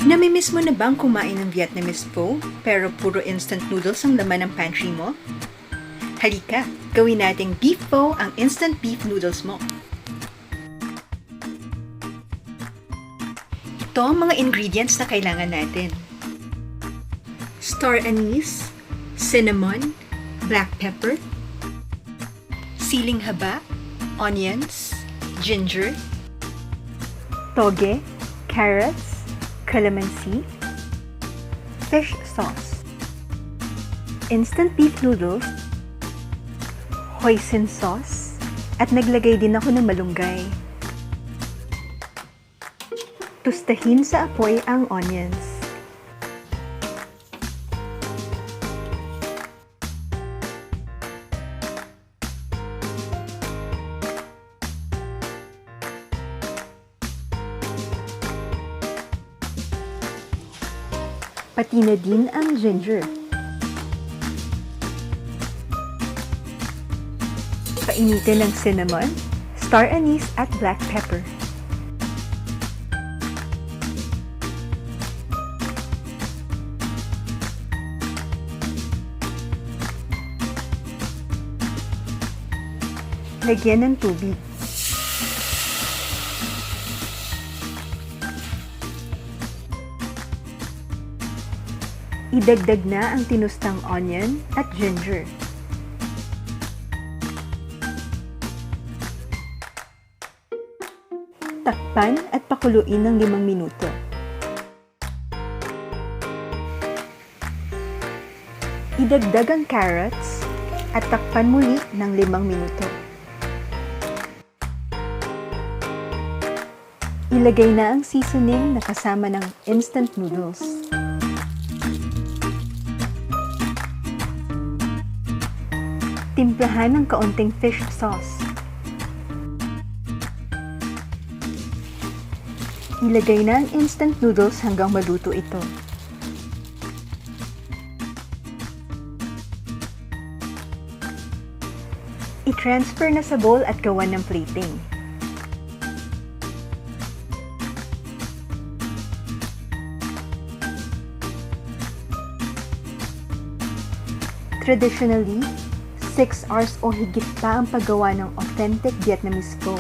Namimiss mo na bang kumain ng Vietnamese pho, pero puro instant noodles ang laman ng pantry mo? Halika, gawin nating beef pho ang instant beef noodles mo. Ito ang mga ingredients na kailangan natin. Star anise, cinnamon, black pepper, siling haba, onions, ginger, toge, carrots, calamansi, fish sauce, instant beef noodles, hoisin sauce, at naglagay din ako ng malunggay. Tustahin sa apoy ang onions. Pati na din ang ginger. Painitin ng cinnamon, star anise at black pepper. Lagyan ng tubig. Idagdag na ang tinustang onion at ginger. Takpan at pakuluin ng 5 minuto. Idagdag ang carrots at takpan muli ng 5 minuto. Ilagay na ang seasoning na kasama ng instant noodles. Timplahan ng kaunting fish sauce. Ilagay na ang instant noodles hanggang maluto ito. I-transfer na sa bowl at gawan ng plating. Traditionally, 6 hours o higit pa ang paggawa ng authentic Vietnamese pho.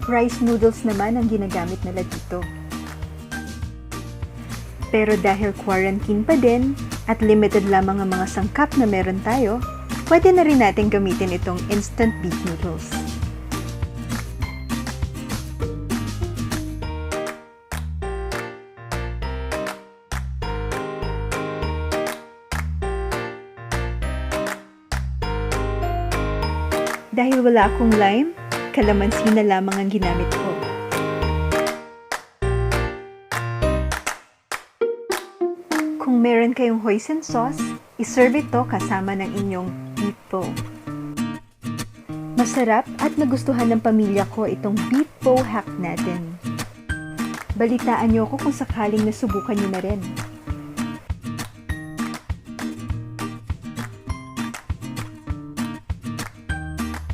Rice noodles naman ang ginagamit nila dito. Pero dahil quarantine pa din at limited lamang ang mga sangkap na meron tayo, pwede na rin natin gamitin itong instant beef noodles. Dahil wala akong lime, calamansi na lamang ang ginamit ko. Kung meron kayong hoisin sauce, iserve ito kasama ng inyong beef pho. Masarap at nagustuhan ng pamilya ko itong beef pho hack natin. Balitaan niyo ako kung sakaling nasubukan niyo na rin.